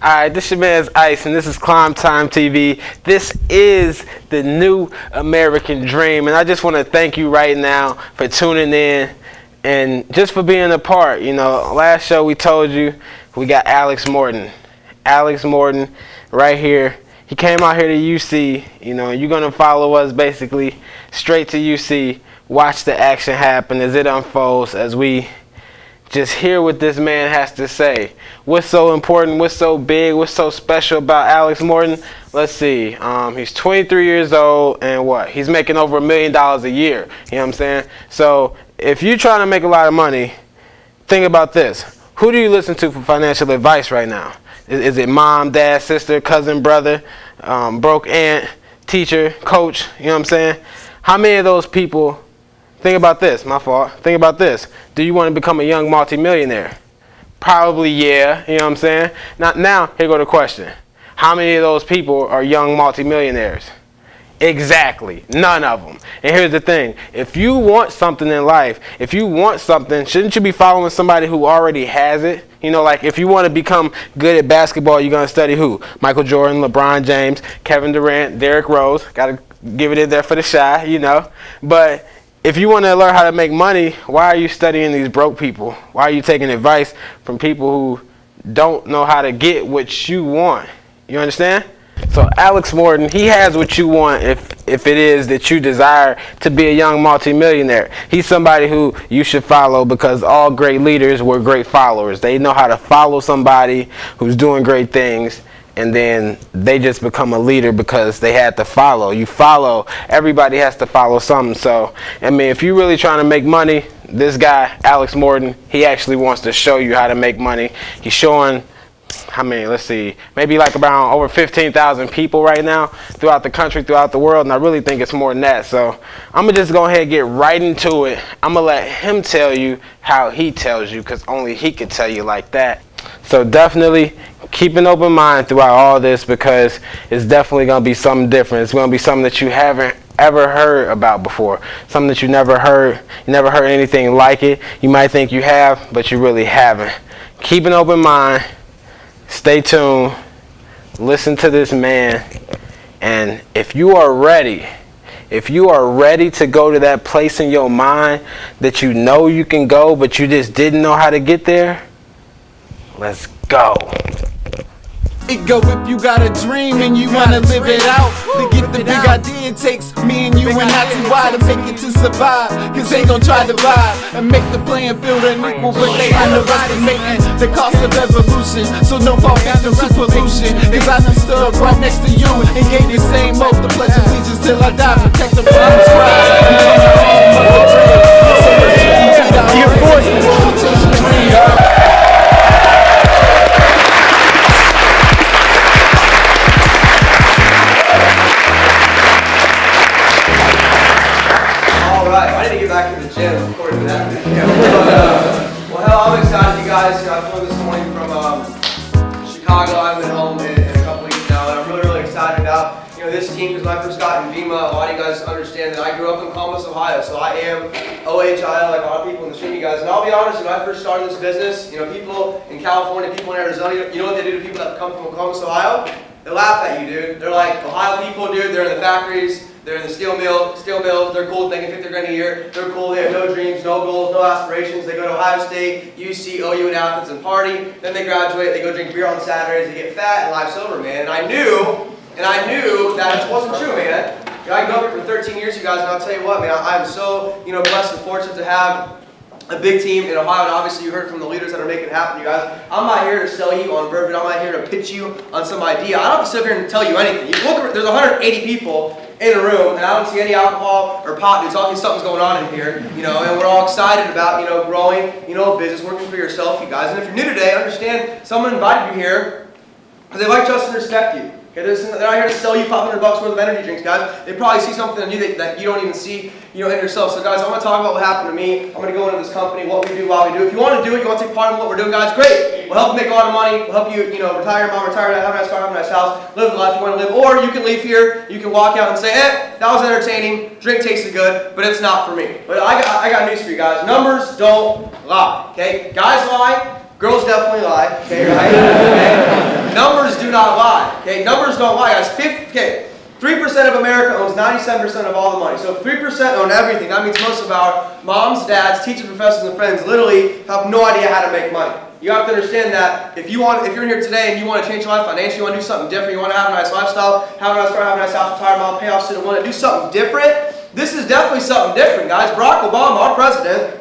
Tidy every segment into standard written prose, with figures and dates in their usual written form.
Alright, this your man's Ice, and this is Climb Time TV. This is the new American dream, and I just want to thank you right now for tuning in and just for being a part. You know, last show we told you we got Alex Morton. Alex Morton right here. He came out here to UC, you know, and you're going to follow us basically straight to UC. Watch the action happen as it unfolds, as we just hear what this man has to say. What's so important, what's so big, what's so special about Alex Morton? Let's see. He's 23 years old, and what? He's making over $1 million a year. You know what I'm saying? So if you're trying to make a lot of money, think about this. Who do you listen to for financial advice right now? Is it mom, dad, sister, cousin, brother, broke aunt, teacher, coach? You know what I'm saying? How many of those people, think about this, my fault, think about this. Do you want to become a young multimillionaire? Probably yeah, you know what I'm saying? Now, here go the question. How many of those people are young multimillionaires? Exactly, none of them. And here's the thing. If you want something in life, if you want something, shouldn't you be following somebody who already has it? You know, like if you want to become good at basketball, you're going to study who? Michael Jordan, LeBron James, Kevin Durant, Derrick Rose. Got to give it in there for the shy, you know. But if you want to learn how to make money, why are you studying these broke people? Why are you taking advice from people who don't know how to get what you want? You understand? So Alex Morton, he has what you want if it is that you desire to be a young multimillionaire. He's somebody who you should follow because all great leaders were great followers. They know how to follow somebody who's doing great things, and then they just become a leader because they had to follow. You follow, everybody has to follow something. So, I mean, if you're really trying to make money, this guy, Alex Morton, he actually wants to show you how to make money. He's showing, how many, let's see, maybe like around over 15,000 people right now throughout the country, throughout the world, and I really think it's more than that. So I'm going to just go ahead and get right into it. I'm going to let him tell you how he tells you, because only he could tell you like that. So definitely keep an open mind throughout all this, because it's definitely going to be something different. It's going to be something that you haven't ever heard about before, something that you never heard anything like it. You might think you have, but you really haven't. Keep an open mind. Stay tuned, listen to this man, and if you are ready to go to that place in your mind that you know you can go, but you just didn't know how to get there, let's go. It go if you got a dream and you wanna live it out. To get the big idea, it takes me and you and not too wide to make it to survive. Cause they gon' try to divide and make the playing field unequal, but they underestimating the cost of evolution. So no fall victims to pollution. Cause I done stood right next to you and gave the same oath to pledge allegiance till I die. Protect them from the scribe. You're forced. According to that video. Well, hell, I'm excited, you guys. I flew this morning from Chicago. I've been home in a couple weeks now, and I'm really excited about this team, because when I first got in VeMMA, a lot of you guys understand that I grew up in Columbus, Ohio, so I am OHIO, like a lot of people in the stream, you guys. And I'll be honest, when I first started this business, people in California, people in Arizona, you know what they do to people that come from Columbus, Ohio? They laugh at you, dude. They're like, Ohio people, dude, they're in the factories, they're in the steel mills, they're cool, they can $50 grand a year, they're cool, they have no dreams, no goals, no aspirations, they go to Ohio State, UC, OU, and Athens and party, then they graduate, they go drink beer on Saturdays, they get fat, and life's over, man. And I knew that it wasn't true, man. I grew up here for 13 years, you guys, and I'll tell you what, man, I'm so, blessed and fortunate to have a big team in Ohio, and obviously you heard from the leaders that are making it happen, you guys. I'm not here to sell you on bourbon. I'm not here to pitch you on some idea. I don't have to sit here and tell you anything. You look, there's 180 people in a room, and I don't see any alcohol or pot. Dude, talking something's going on in here, and we're all excited about, growing, a business, working for yourself, you guys. And if you're new today, understand someone invited you here because they like, trust, and respect you. Okay, they're not here to sell you $500 worth of energy drinks, guys. They probably see something in you that you don't even see, in yourself. So, guys, I'm going to talk about what happened to me. I'm going to go into this company, what we do, why we do. If you want to do it, you want to take part in what we're doing, guys, great. We'll help you make a lot of money. We'll help you, retire your mom, retire, have a nice car, have a nice house, live the life you want to live. Or you can leave here, you can walk out and say, that was entertaining, drink tasted good, but it's not for me. But I got news for you guys. Numbers don't lie, okay? Guys lie, Girls definitely lie, okay, right? Okay. Numbers do not lie, okay? Numbers don't lie, guys. 3% of America owns 97% of all the money. So if 3% own everything, that means most of our moms, dads, teachers, professors, and friends literally have no idea how to make money. You have to understand that if you're in here today and you want to change your life financially, you want to do something different, you want to have a nice lifestyle, have a nice house, retire, mom, pay off student, want to do something different, this is definitely something different, guys. Barack Obama, our president,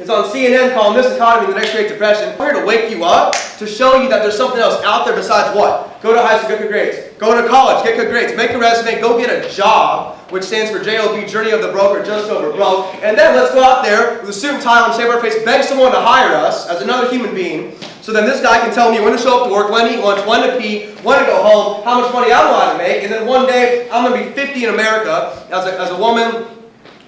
is on CNN calling this economy the next Great Depression. We're here to wake you up, to show you that there's something else out there besides what? Go to high school, get good grades. Go to college, get good grades. Make a resume, go get a job, which stands for JOB, Journey of the Broker, just over broke. And then let's go out there with a suit and tie on, shave our face, beg someone to hire us as another human being. So then this guy can tell me when to show up to work, when to eat lunch, when to pee, when to go home, how much money I'm allowed to make. And then one day, I'm going to be 50 in America as a woman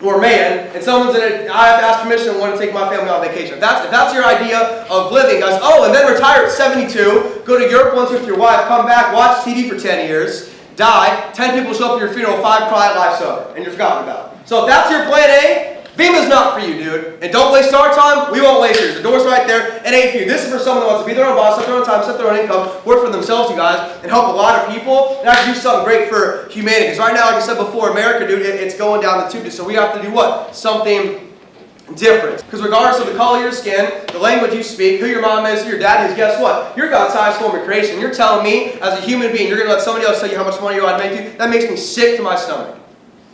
or man, and someone's I have to ask permission when to take my family on vacation. If that's your idea of living, guys, oh, and then retire at 72, go to Europe once with your wife, come back, watch TV for 10 years, die, 10 people show up at your funeral, 5 cry, life's over, and you're forgotten about. So if that's your plan A, VeMMA's not for you, dude. And don't waste our time, we won't waste yours. The door's right there, it ain't for you. This is for someone that wants to be their own boss, set their own time, set their own income, work for themselves, you guys, and help a lot of people, and actually do something great for humanity. Because right now, like I said before, America, dude, it's going down the tube. So we have to do what? Something different. Because regardless of the color of your skin, the language you speak, who your mom is, who your dad is, guess what? You're God's highest form of creation. You're telling me, as a human being, you're going to let somebody else tell you how much money you ought to make you? That makes me sick to my stomach.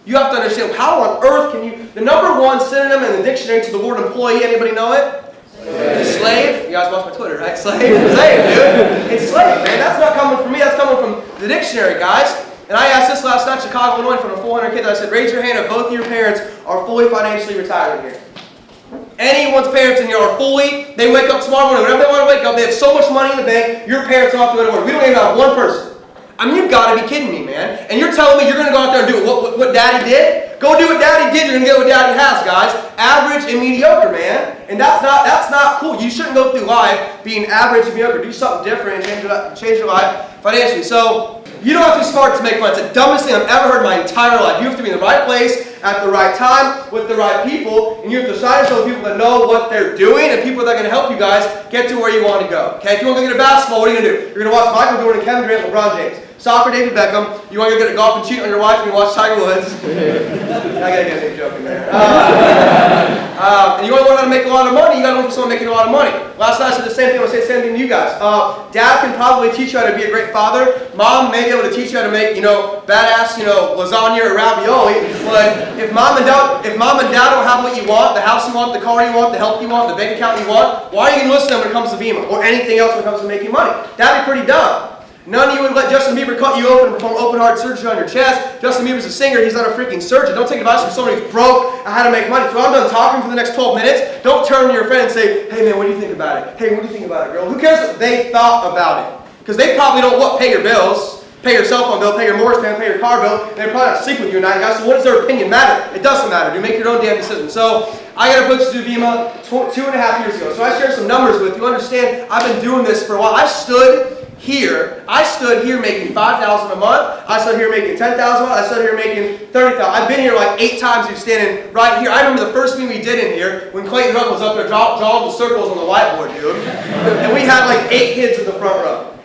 You have to understand, how on earth can you... The number one synonym in the dictionary to the word employee, anybody know it? Slave. You guys watch my Twitter, right? Slave. Slave, dude. It's slave, man. That's not coming from me. That's coming from the dictionary, guys. And I asked this last night in Chicago, Illinois, in front of 400 kids. I said, raise your hand if both of your parents are fully financially retired in here. Anyone's parents in here are fully... They wake up tomorrow morning, whenever they want to wake up, they have so much money in the bank, your parents don't have to go to work. We don't even have one person. I mean, you've got to be kidding me, man. And you're telling me you're going to go out there and do what Daddy did? Go do what Daddy did, you're going to get what Daddy has, guys. Average and mediocre, man. And that's not cool. You shouldn't go through life being average and mediocre. Do something different and change your life financially. So, you don't have to be smart to make money. It's the dumbest thing I've ever heard in my entire life. You have to be in the right place, at the right time, with the right people, and you have to sign yourself with people that know what they're doing and people that are going to help you guys get to where you want to go. Okay, if you want to get into basketball, what are you going to do? You're going to watch Michael Jordan, Kevin Durant, LeBron James. Soccer, David Beckham. You want to go get a golf and cheat on your wife and you watch Tiger Woods. I gotta get a joke in there. And you want to learn how to make a lot of money, you gotta look for someone making a lot of money. Last night I said the same thing, I'm going to say the same thing to you guys. Dad can probably teach you how to be a great father. Mom may be able to teach you how to make, badass, lasagna or ravioli. But if mom and dad don't have what you want, the house you want, the car you want, the health you want, the bank account you want, why are you going to listen to them when it comes to VeMMA or anything else when it comes to making money? That'd be pretty dumb. None of you would let Justin Bieber cut you open and perform open-heart surgery on your chest. Justin Bieber's a singer. He's not a freaking surgeon. Don't take advice from somebody who's broke on how to make money. So I'm done talking for the next 12 minutes. Don't turn to your friend and say, hey, man, what do you think about it? Hey, what do you think about it, girl? Who cares what they thought about it? Because they probably don't pay your bills, pay your cell phone bill, pay your mortgage payment, pay your car bill. They're probably not sleep with you at night, guys. So what does their opinion matter? It doesn't matter. You make your own damn decision. So I got a book to do VeMMA 2.5 years ago. So I shared some numbers with you. Understand, I've been doing this for a while. I stood here making $5,000 a month. I stood here making $10,000 a month. I stood here making $30,000. I've been here like 8 times. You're standing right here. I remember the first thing we did in here when Clayton Ruck was up there drawing the circles on the whiteboard, dude. And we had like 8 kids in the front row.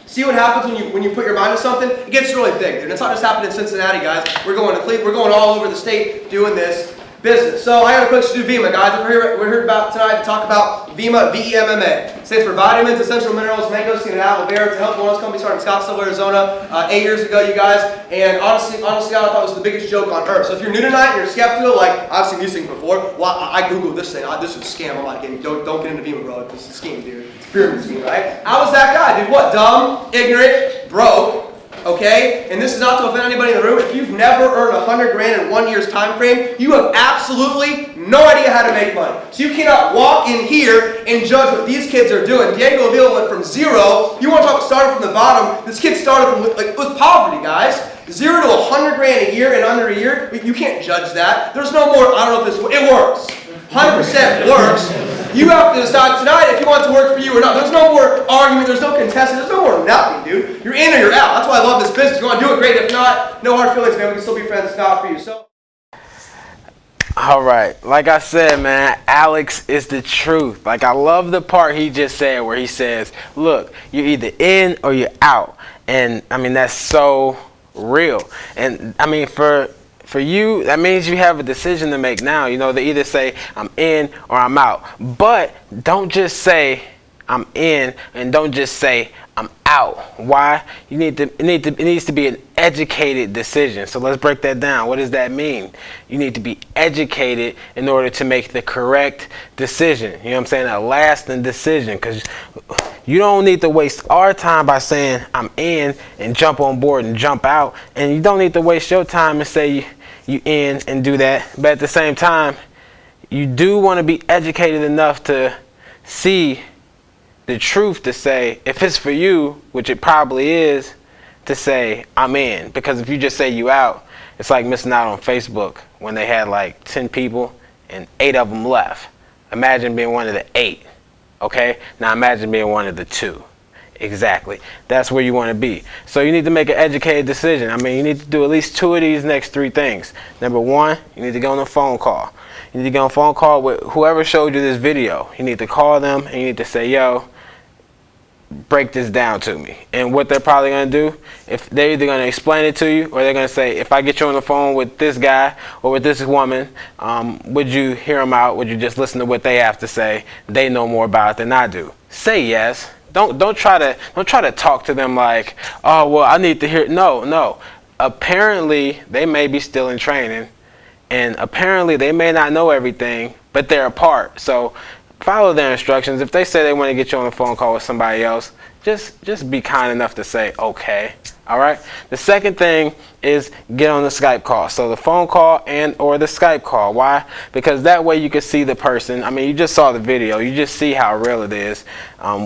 See what happens when you put your mind to something? It gets really big, dude. It's not just happening in Cincinnati, guys. We're going to Cleveland. We're going all over the state doing this business. So I got a push to do VeMMA, guys. We're here about tonight to talk about VeMMA, VeMMA. Stands for vitamins, essential minerals, mangosteen, and aloe vera. It's a health and wellness company started in Scottsdale, Arizona 8 years ago, you guys. And honestly, I thought it was the biggest joke on earth. So if you're new tonight and you're skeptical, like I've seen these things before, well, I Googled this thing. This is a scam. I'm like, don't get into VeMMA, bro. This is a scheme, dude. It's a pyramid scheme, right? I was that guy, dude. What? Dumb, ignorant, broke. Okay? And this is not to offend anybody in the room. If you've never earned $100 grand in 1 year's time frame, you have absolutely no idea how to make money. So you cannot walk in here and judge what these kids are doing. Diego Avila went from 0. You want to talk about starting from the bottom? This kid started from with poverty, guys. 0 to $100 grand a year in under a year. You can't judge that. There's no more. I don't know if this. It works. 100% works. You have to decide tonight if you want it to work for you or not. There's no more argument. There's no contestant. There's no more nothing, dude. You're in or you're out. That's why I love this business. You want to do it, great. If not, no hard feelings, man. We can still be friends. It's not for you. So. All right, like I said, man, Alex is the truth. Like, I love the part he just said where he says, look, you're either in or you're out. And I mean, that's so real. And I mean, for you, that means you have a decision to make now. You know, they either say I'm in or I'm out. But don't just say I'm in and don't just say I'm out. Why? It needs to be an educated decision. So let's break that down. What does that mean? You need to be educated in order to make the correct decision. You know what I'm saying? A lasting decision, because you don't need to waste our time by saying I'm in and jump on board and jump out. And you don't need to waste your time and say you in and do that. But at the same time, you do want to be educated enough to see the truth, to say, if it's for you, which it probably is, to say I'm in. Because if you just say you out, it's like missing out on Facebook when they had like 10 people and 8 of them left. Imagine being one of the 8. Okay, now imagine being one of the 2. Exactly. That's where you want to be. So you need to make an educated decision. I mean, you need to do at least 2 of these next 3 things. Number 1, you need to go on a phone call. You need to get on a phone call with whoever showed you this video. You need to call them and you need to say, yo, break this down to me. And what they're probably going to do, if they're either going to explain it to you, or they're going to say, if I get you on the phone with this guy or with this woman, would you hear them out? Would you just listen to what they have to say? They know more about it than I do. Say yes. Don't try to talk to them like, oh, well, I need to hear. No. Apparently they may be still in training, and apparently they may not know everything, but they're a part. So follow their instructions. If they say they want to get you on a phone call with somebody else, just be kind enough to say okay. All right. The second thing is get on the Skype call. So the phone call and or the Skype call. Why? Because that way you can see the person. I mean, you just saw the video. You just see how real it is.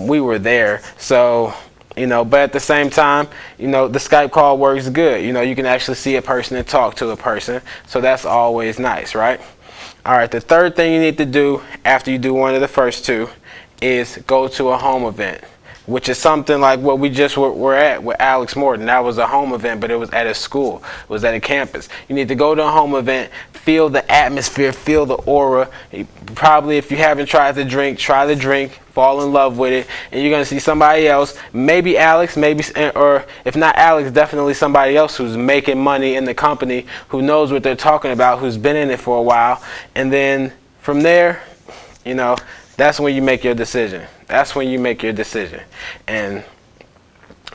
We were there. So, you know, but at the same time, you know, the Skype call works good. You know, you can actually see a person and talk to a person. So that's always nice, right? All right, the third thing you need to do after you do one of the first 2 is go to a home event, which is something like what we just were at with Alex Morton. That was a home event, but it was at a school. It was at a campus. You need to go to a home event, feel the atmosphere, feel the aura. Probably if you haven't tried the drink, try the drink, fall in love with it, and you're going to see somebody else, maybe Alex, or if not Alex, definitely somebody else who's making money in the company, who knows what they're talking about, who's been in it for a while. And then from there, you know, that's when you make your decision. That's when you make your decision. And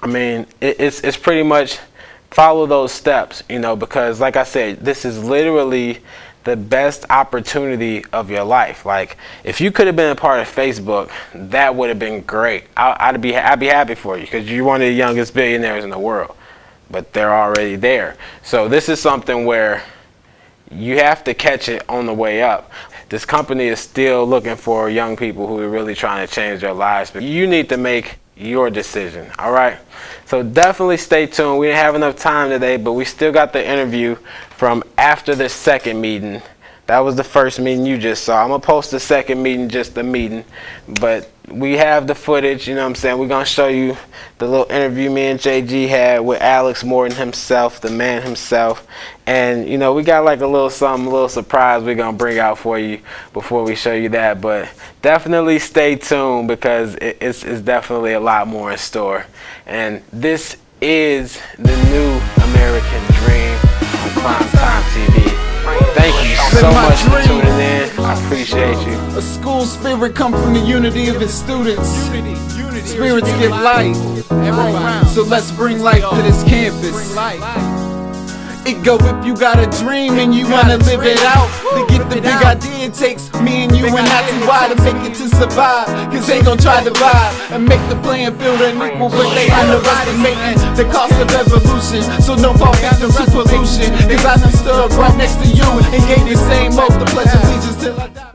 I mean, it's pretty much follow those steps, you know, because like I said, this is literally the best opportunity of your life. Like, if you could have been a part of Facebook, that would have been great. I'd be happy for you, because you're one of the youngest billionaires in the world, but they're already there. So this is something where you have to catch it on the way up. This company is still looking for young people who are really trying to change their lives, but you need to make your decision. All right, so definitely stay tuned. We didn't have enough time today, but we still got the interview from after the second meeting. That was the first meeting you just saw. I'm gonna post the second meeting, just the meeting, but we have the footage. You know what I'm saying? We're gonna show you the little interview me and JG had with Alex Morton himself, the man himself. And you know, we got like a little something, a little surprise we're gonna bring out for you before we show you that. But definitely stay tuned, because it's definitely a lot more in store. And this is the new American Dream on Prime Time TV. Thank you so much for tuning in. I appreciate you. A school spirit come from the unity of its students. Spirits give life, so let's bring life to this campus. It go if you got a dream and you wanna live it out. To get the big idea, it takes me and you and not too wide to make it to survive. Cause they gon' try to vibe and make the playing field unequal, but they underestimating the cost of evolution. So don't fall victim to pollution, cause I done stood right next to you and gave the same oath to pledge allegiance till I die.